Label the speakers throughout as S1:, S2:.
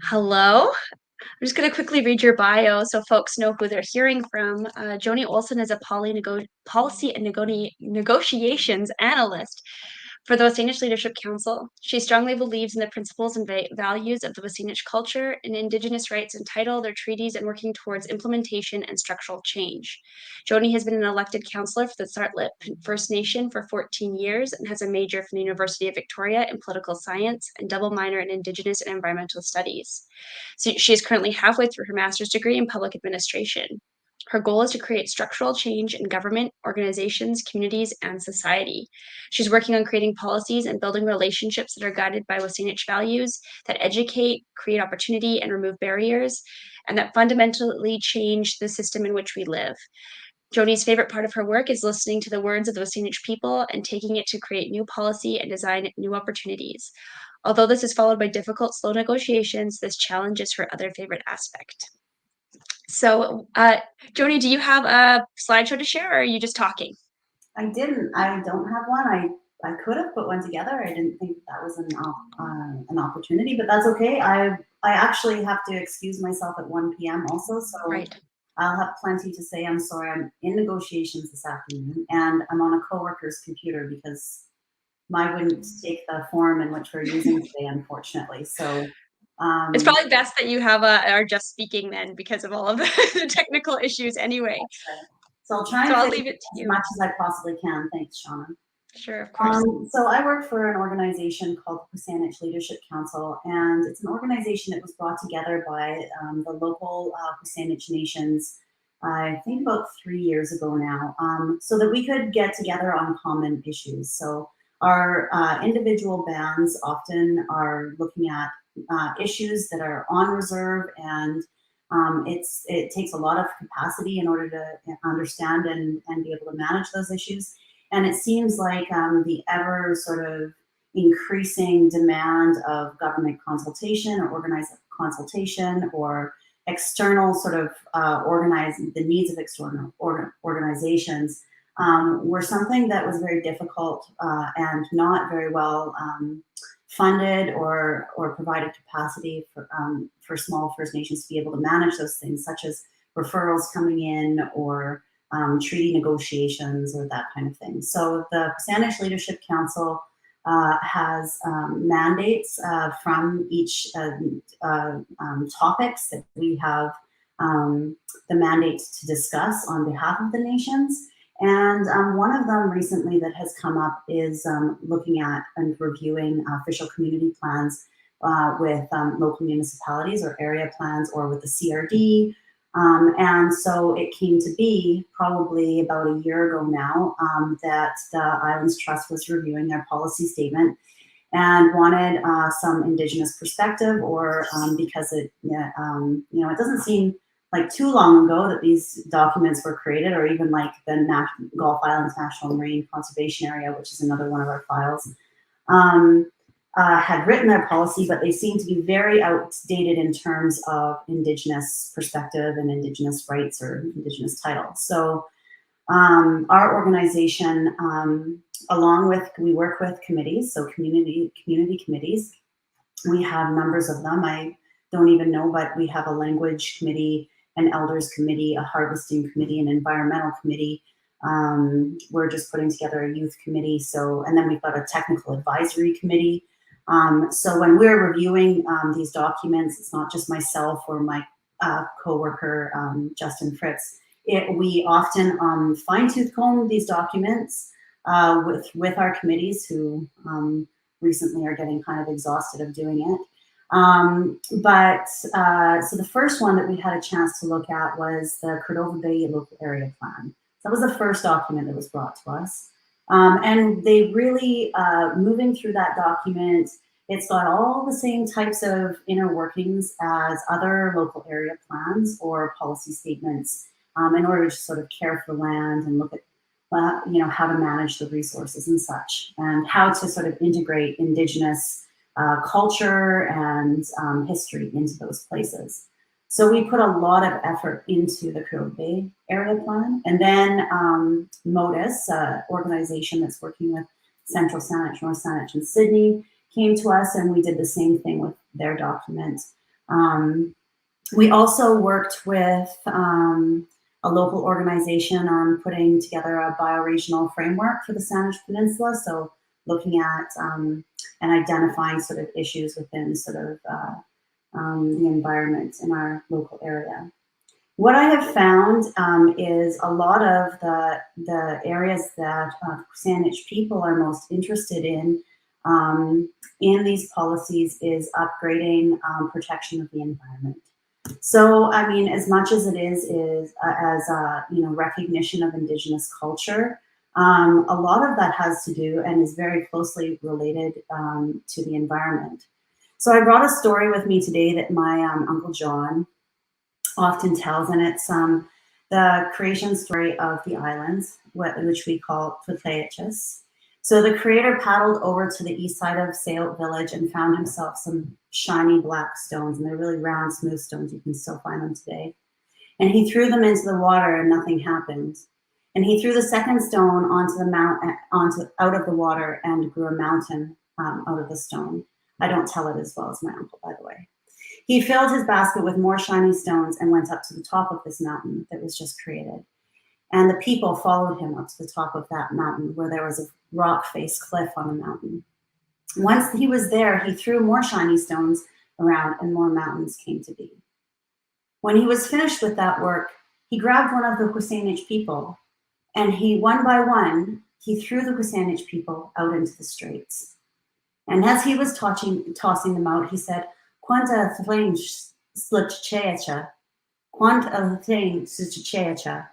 S1: Hello. I'm just going to quickly read your bio so folks know who they're hearing from. Joni Olsen is a policy and negotiations analyst for the WSÁNEĆ Leadership Council. She strongly believes in the principles and values of the WSÁNEĆ culture and Indigenous Rights and Title, their treaties, and working towards implementation and structural change. Joni has been an elected councillor for the Tsartlip First Nation for 14 years and has a major from the University of Victoria in political science and double minor in Indigenous and Environmental Studies. So she is currently halfway through her master's degree in public administration. Her goal is to create structural change in government, organizations, communities, and society. She's working on creating policies and building relationships that are guided by WSÁNEĆ values that educate, create opportunity, and remove barriers, and that fundamentally change the system in which we live. Joni's favorite part of her work is listening to the words of the WSÁNEĆ people and taking it to create new policy and design new opportunities. Although this is followed by difficult, slow negotiations, this challenge is her other favorite aspect. So, Joni, do you have a slideshow to share, or are you just talking?
S2: I didn't. I don't have one. I could have put one together. I didn't think that was an opportunity, but that's okay. I actually have to excuse myself at 1 p.m. also, so
S1: Right.
S2: I'll have plenty to say. I'm sorry. I'm in negotiations this afternoon, and I'm on a coworker's computer because mine wouldn't take the form in which we're using today, unfortunately. So
S1: It's probably best that you are just speaking then because of all of the technical issues anyway.
S2: Right. So I'll try and
S1: I'll
S2: fit
S1: leave it to you.
S2: as much as I possibly can. Thanks, Shauna.
S1: Sure, of course.
S2: So I work for an organization called the WSÁNEĆ Leadership Council, and it's an organization that was brought together by the local WSÁNEĆ nations, I think about 3 years ago now, so that we could get together on common issues. So our individual bands often are looking at issues that are on reserve, and it takes a lot of capacity in order to understand and be able to manage those issues. And it seems like the ever sort of increasing demand of government consultation or organized consultation or external sort of organizing the needs of external organizations were something that was very difficult and not very well funded or provided capacity for small First Nations to be able to manage those things, such as referrals coming in or treaty negotiations or that kind of thing. So the WSÁNEĆ Leadership Council has mandates from each topics that we have the mandate to discuss on behalf of the nations. And one of them recently that has come up is looking at and reviewing official community plans with local municipalities or area plans or with the CRD. And so it came to be probably about a year ago now that the Islands Trust was reviewing their policy statement and wanted some Indigenous perspective, or because it, it doesn't seem like too long ago that these documents were created, or even like the Gulf Islands National Marine Conservation Area, which is another one of our files. Had written their policy, but they seem to be very outdated in terms of Indigenous perspective and Indigenous rights or Indigenous title. So our organization, we work with committees, so community committees. We have numbers of them. I don't even know, but we have a language committee, an elders committee, a harvesting committee, an environmental committee. We're just putting together a youth committee. And then we've got a technical advisory committee. So when we're reviewing these documents, it's not just myself or my co-worker, Justin Fritz. We often fine-tooth comb these documents with our committees who recently are getting kind of exhausted of doing it. So the first one that we had a chance to look at was the Cordova Bay Local Area Plan. That was the first document that was brought to us. And they really, moving through that document, it's got all the same types of inner workings as other local area plans or policy statements in order to sort of care for land and look at, how to manage the resources and such, and how to sort of integrate Indigenous culture and history into those places. So we put a lot of effort into the Cordova Bay Area Plan. And then MODIS, an organization that's working with Central Saanich, North Saanich, and Sydney, came to us, and we did the same thing with their document. We also worked with a local organization on putting together a bioregional framework for the Saanich Peninsula. So looking at and identifying sort of issues within sort of the environment in our local area. What I have found is a lot of the areas that Saanich people are most interested in these policies is upgrading protection of the environment. So, I mean, as much as it is as you know, recognition of Indigenous culture, a lot of that has to do and is very closely related to the environment. So I brought a story with me today that my Uncle John often tells, and it's the creation story of the islands, which we call Tutlayachis. So the creator paddled over to the east side of Sayot village and found himself some shiny black stones, and they're really round, smooth stones. You can still find them today. And he threw them into the water and nothing happened. And he threw the second stone onto the out of the water and grew a mountain out of the stone. I don't tell it as well as my uncle, by the way. He filled his basket with more shiny stones and went up to the top of this mountain that was just created. And the people followed him up to the top of that mountain where there was a rock-faced cliff on the mountain. Once he was there, he threw more shiny stones around and more mountains came to be. When he was finished with that work, he grabbed one of the Husainich people and one by one, he threw the Husainich people out into the straits. And as he was tossing them out, he said, "Quanta things slipped checha, quanta things checha."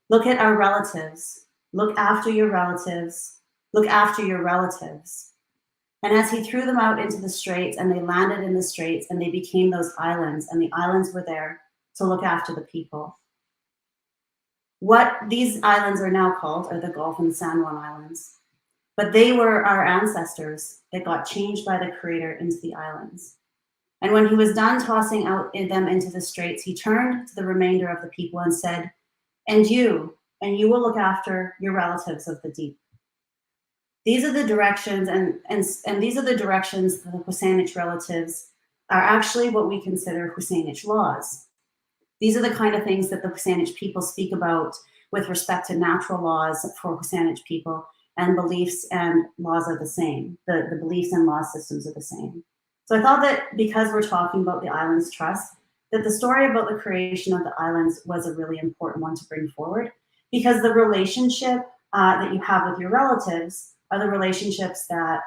S2: Look at our relatives. Look after your relatives. Look after your relatives. And as he threw them out into the straits and they landed in the straits and they became those islands, and the islands were there to look after the people. What these islands are now called are the Gulf and San Juan Islands. But they were our ancestors that got changed by the Creator into the islands. And when he was done tossing out them into the straits, he turned to the remainder of the people and said, and you will look after your relatives of the deep. These are the directions, and these are the directions that the Husainich relatives are actually what we consider Husainich laws. These are the kind of things that the Husainich people speak about with respect to natural laws for Husainich people, and beliefs and laws are the same. The beliefs and law systems are the same. So I thought that because we're talking about the Islands Trust, that the story about the creation of the islands was a really important one to bring forward, because the relationship that you have with your relatives are the relationships that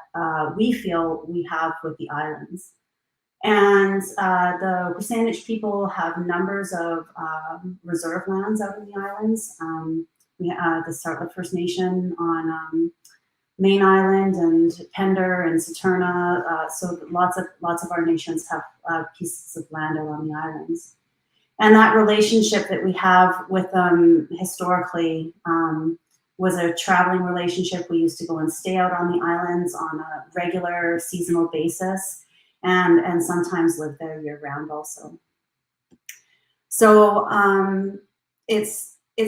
S2: we feel we have with the islands. And the Husainich people have numbers of reserve lands out in the islands. We have the Tsartlip First Nation on Main Island and Pender and Saturna. So lots of our nations have pieces of land along the islands. And that relationship that we have with them historically was a traveling relationship. We used to go and stay out on the islands on a regular seasonal basis, and sometimes live there year round also. So it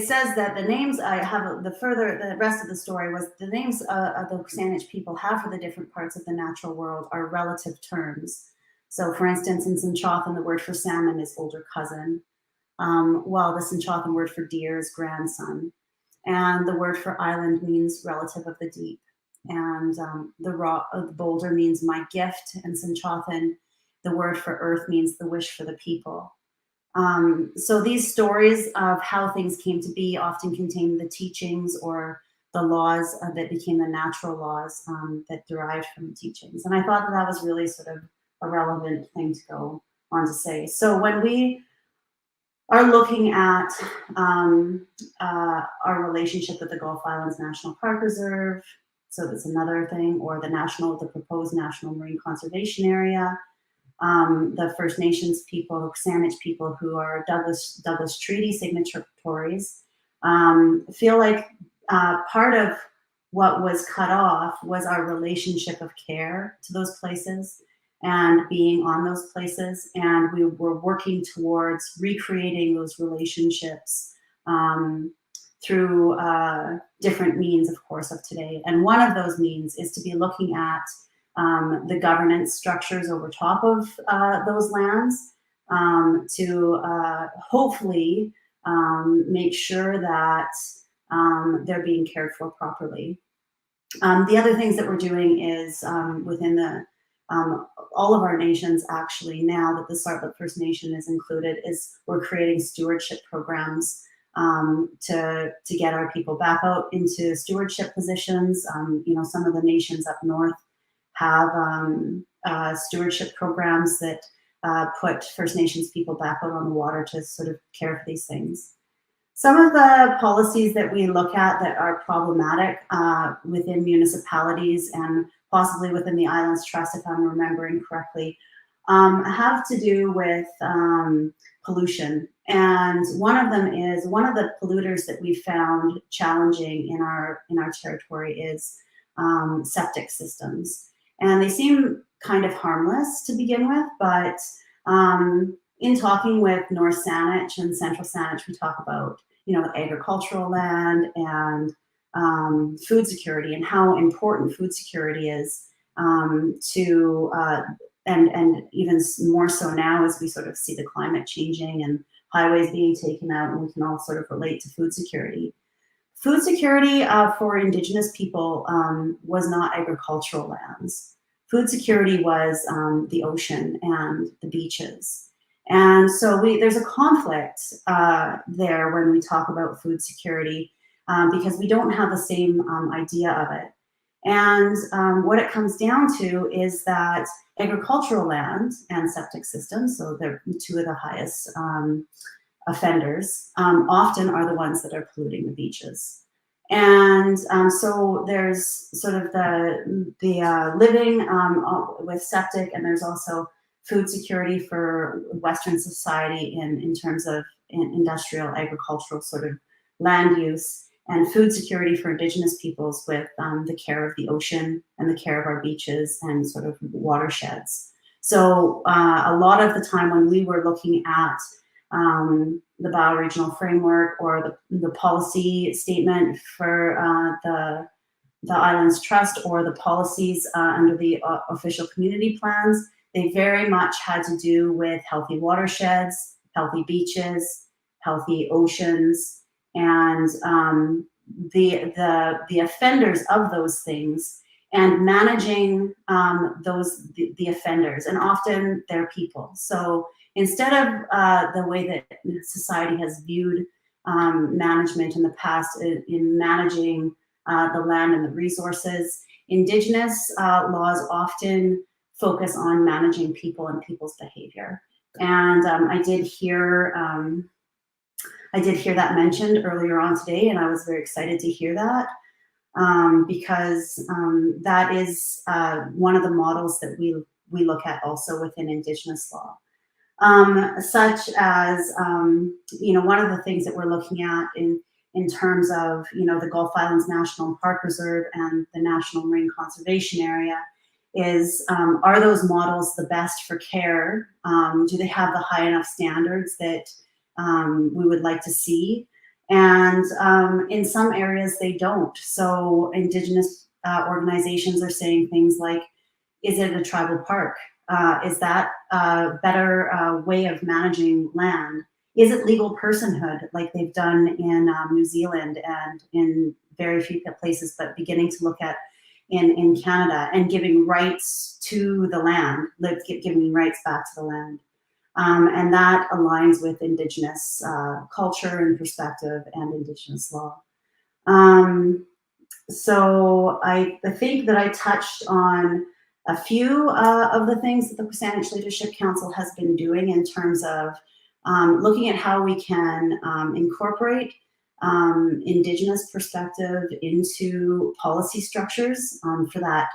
S2: says that the names I have, the rest of the story was the names of the Husainich people have for the different parts of the natural world are relative terms. So for instance, in Sinchothan, the word for salmon is older cousin, while the Sinchothan word for deer is grandson. And the word for island means relative of the deep. And the boulder means my gift. And Sinchothan, the word for earth means the wish for the people. So these stories of how things came to be often contain the teachings or the laws that became the natural laws that derived from the teachings. And I thought that was really sort of a relevant thing to go on to say. So when we are looking at our relationship with the Gulf Islands National Park Reserve, so that's another thing, or the proposed National Marine Conservation Area, the First Nations people, the Saanich people who are Douglas Treaty signatories, feel like part of what was cut off was our relationship of care to those places and being on those places. And we were working towards recreating those relationships through different means, of course, of today. And one of those means is to be looking at the governance structures over top of those lands, to hopefully make sure that they're being cared for properly. The other things that we're doing is within the all of our nations, actually, now that the Tsartlip First Nation is included, is we're creating stewardship programs to get our people back out into stewardship positions. You know, some of the nations up north have stewardship programs that put First Nations people back out on the water to sort of care for these things. Some of the policies that we look at that are problematic within municipalities and possibly within the Islands Trust, if I'm remembering correctly, have to do with pollution. And one of them is, one of the polluters that we found challenging in our territory is septic systems. And they seem kind of harmless to begin with, but in talking with North Saanich and Central Saanich, we talk about, you know, agricultural land and food security, and how important food security is to, and even more so now as we sort of see the climate changing and highways being taken out, and we can all sort of relate to food security. Food security for Indigenous people was not agricultural lands. Food security was the ocean and the beaches. And so there's a conflict there when we talk about food security because we don't have the same idea of it. And what it comes down to is that agricultural land and septic systems, so they're two of the highest offenders, often are the ones that are polluting the beaches. And so there's sort of the living with septic, and there's also food security for Western society in terms of industrial, agricultural sort of land use, and food security for Indigenous peoples with the care of the ocean and the care of our beaches and sort of watersheds. So a lot of the time when we were looking at the bioregional framework or the policy statement for the Islands Trust or the policies under the official community plans, they very much had to do with healthy watersheds, healthy beaches, healthy oceans, and the offenders of those things, and managing the offenders, and often they're people. So instead of the way that society has viewed management in the past in managing the land and the resources, Indigenous laws often focus on managing people and people's behavior. And I did hear that mentioned earlier on today, and I was very excited to hear that because that is one of the models that we look at also within Indigenous law. Such as, you know, one of the things that we're looking at in terms of, you know, the Gulf Islands National Park Reserve and the National Marine Conservation Area is, are those models the best for care? Do they have the high enough standards that we would like to see? And in some areas they don't. So Indigenous organizations are saying things like, is it a tribal park? Is that a better way of managing land? Is it legal personhood like they've done in New Zealand and in very few places, but beginning to look at in Canada, and giving rights to the land, giving rights back to the land. And that aligns with Indigenous culture and perspective and Indigenous law. So I think that I touched on a few of the things that the WSÁNEĆ Leadership Council has been doing in terms of looking at how we can incorporate Indigenous perspective into policy structures for that,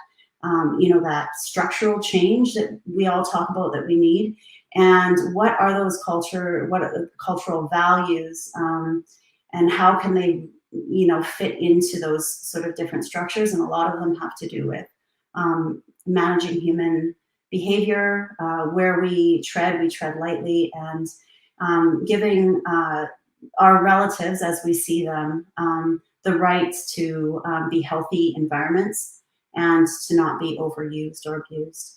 S2: you know, that structural change that we all talk about that we need, and what are those cultural values, and how can they, you know, fit into those sort of different structures. And a lot of them have to do with managing human behavior, where we tread lightly, and giving our relatives, as we see them, the rights to be healthy environments and to not be overused or abused.